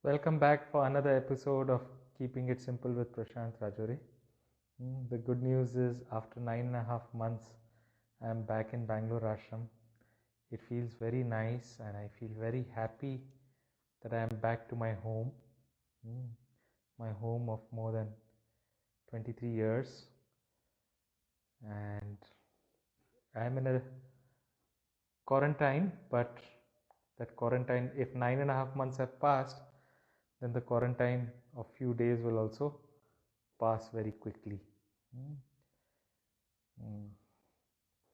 Welcome back for another episode of Keeping It Simple with Prashant Rajori. The good news is, after 9.5 months, I'm back in Bangalore Ashram. It feels very nice, and I feel very happy that I am back to my home, my home of more than 23 years. And I'm in a quarantine, but that quarantine, if 9.5 months have passed, then the quarantine of few days will also pass very quickly.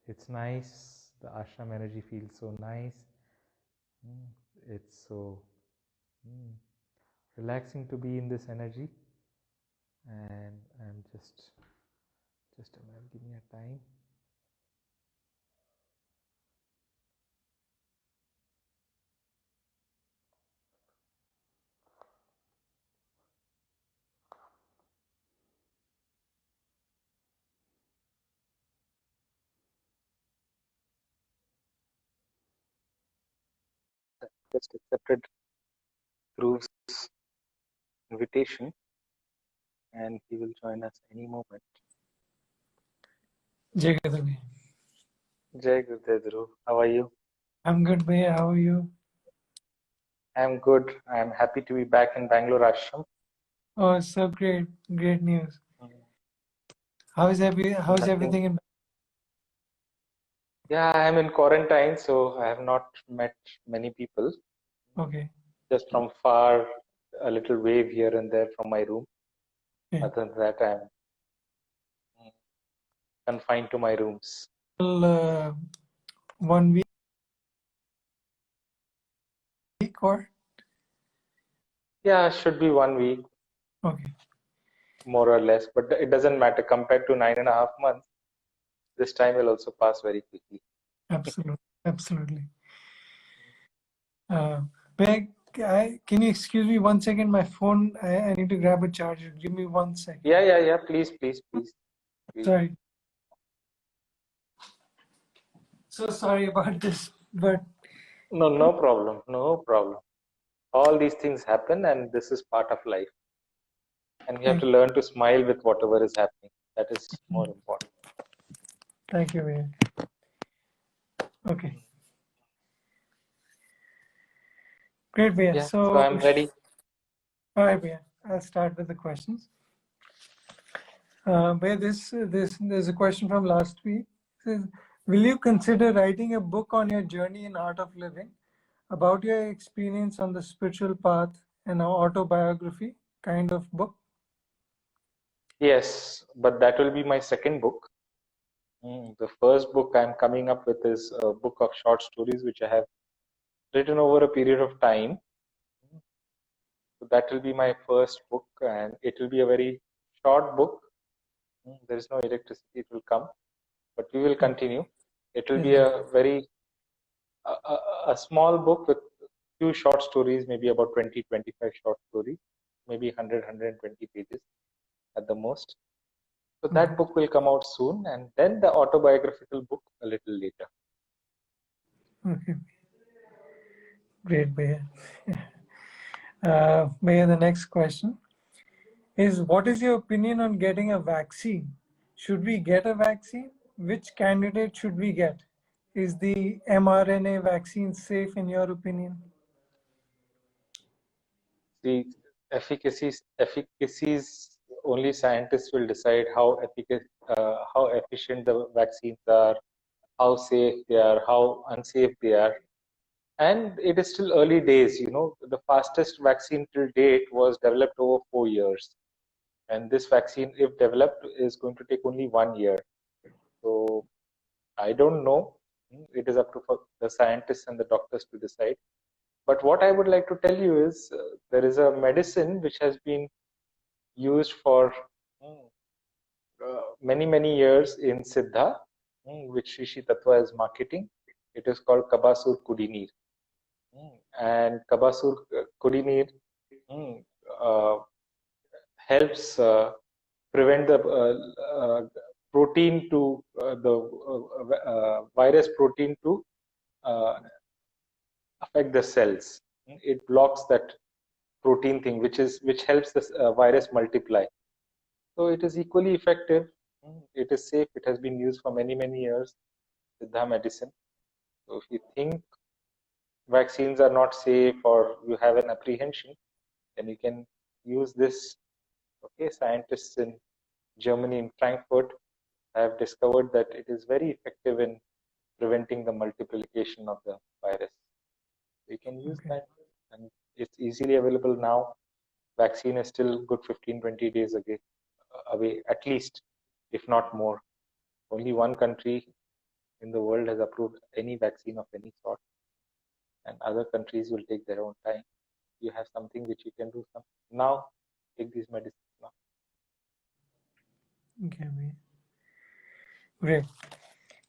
It's nice. The ashram energy feels so nice. It's so relaxing to be in this energy. And I'm just a minute, give me a time. Just accepted Dhruv's invitation, and he will join us any moment. Jai Gurudev bhaiya. Jai Gurudev Dhruv. How are you? I'm good, bhaiya. How are you? I'm good. I'm happy to be back in Bangalore Ashram. Oh, so great. Great news. How's everything in? Yeah, I'm in quarantine, so I have not met many people. Okay. Just from far, a little wave here and there from my room. Okay. Other than that, I'm confined to my rooms. 1 week or? Yeah, should be 1 week. Okay. More or less, but it doesn't matter. Compared to 9.5 months, this time will also pass very quickly. Absolutely. Can you excuse me 1 second? My phone, I need to grab a charger. Give me 1 second. Yeah. Please. Sorry. So sorry about this, but No problem. All these things happen, and this is part of life. And we have to learn to smile with whatever is happening. That is more important. Thank you, bhaiya. Okay. Great, bhaiya. Yeah, so I'm ready. All right, bhaiya. I'll start with the questions. There's a question from last week. It says, will you consider writing a book on your journey in art of living, about your experience on the spiritual path, an autobiography kind of book? Yes, but that will be my second book. The first book I'm coming up with is a book of short stories which I have written over a period of time. So that will be my first book, and it will be a very short book. There is no electricity, it will come, but we will continue. It will be a very a small book with few short stories, maybe about 20-25 short stories, maybe 100-120 pages at the most. So that book will come out soon, and then the autobiographical book a little later. Okay. Great, bhaiya. Bhaiya, the next question is, what is your opinion on getting a vaccine? Should we get a vaccine? Which candidate should we get? Is the mRNA vaccine safe in your opinion? The efficacies only scientists will decide how efficient the vaccines are, how safe they are, how unsafe they are. And it is still early days. The fastest vaccine till date was developed over 4 years. And this vaccine, if developed, is going to take only 1 year. So I don't know. It is up to the scientists and the doctors to decide. But what I would like to tell you is there is a medicine which has been used for many years in Siddha, which Sri Tattva is marketing. It is called Kabasur Kudineer. And Kabasur Kudineer helps prevent the protein to virus protein to affect the cells. It blocks that protein thing, which helps the virus multiply. So it is equally effective. It is safe. It has been used for many years. Siddha medicine. So if you think vaccines are not safe or you have an apprehension, then you can use this. Okay, scientists in Germany, in Frankfurt, have discovered that it is very effective in preventing the multiplication of the virus. You can use that, and it's easily available now. Vaccine is still good 15-20 days away, at least, if not more. Only one country in the world has approved any vaccine of any sort, and other countries will take their own time. You have something which you can do now. Take these medicines now. Okay, great.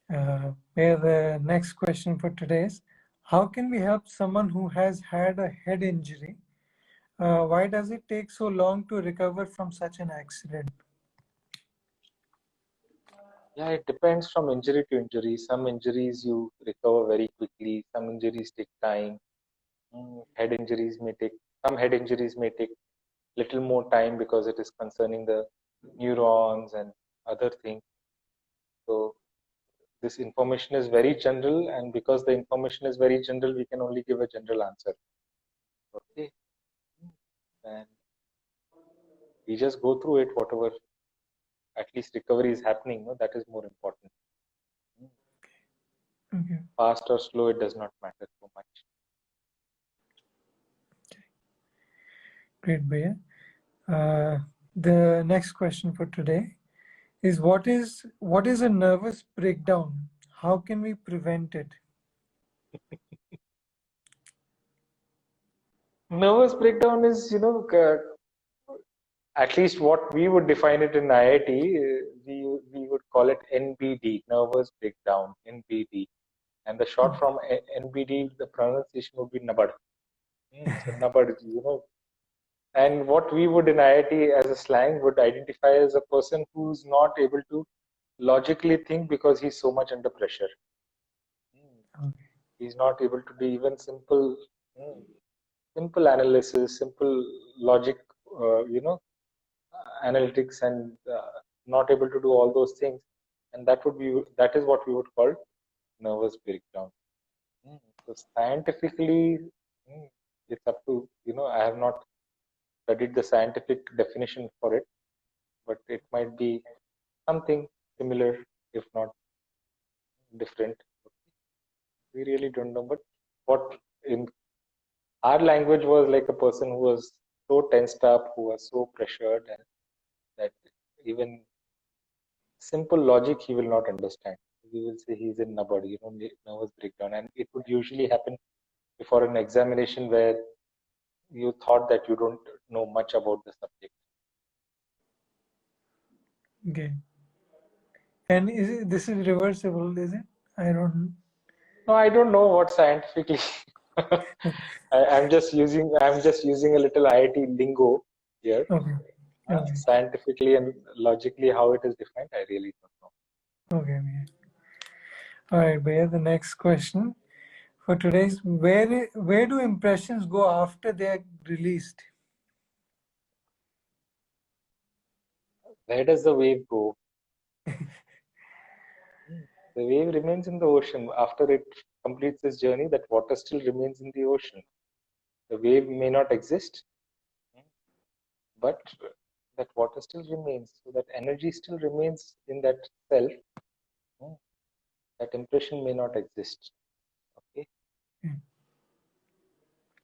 The next question for today is, how can we help someone who has had a head injury? Why does it take so long to recover from such an accident? Yeah, it depends from injury to injury. Some injuries you recover very quickly. Some injuries take time. Some head injuries may take little more time because it is concerning the neurons and other things. So this information is very general, and because the information is very general, we can only give a general answer. Okay, and we just go through it. Whatever, at least recovery is happening. No, that is more important. Okay. Fast or slow, it does not matter so much. Great, Bhaiya. The next question for today is, what is a nervous breakdown? How can we prevent it? Nervous breakdown is, at least what we would define it in IIT, we would call it NBD, nervous breakdown, NBD. And the short from NBD, the pronunciation would be NABAD. So NABAD, and what we would in IIT as a slang would identify as a person who's not able to logically think because he's so much under pressure. He's not able to do even simple analysis, simple logic, analytics, and not able to do all those things. And that is what we would call nervous breakdown. So scientifically, it's up to, I have not studied the scientific definition for it, but it might be something similar, if not different. We really don't know. But what in our language was like a person who was so tensed up, who was so pressured, and that even simple logic he will not understand. We will say he's in NABAD, nervous breakdown. And it would usually happen before an examination where you thought that you don't know much about the subject. Okay. And this is reversible, is it? I don't. No, I don't know what scientifically. I'm just using a little IIT lingo here. Okay. Scientifically and logically, how it is defined, I really don't know. Okay. All right, Bhaiya, the next question for today is, where do impressions go after they are released? Where does the wave go? The wave remains in the ocean. After it completes its journey, that water still remains in the ocean. The wave may not exist, but that water still remains. So that energy still remains in that self. That impression may not exist.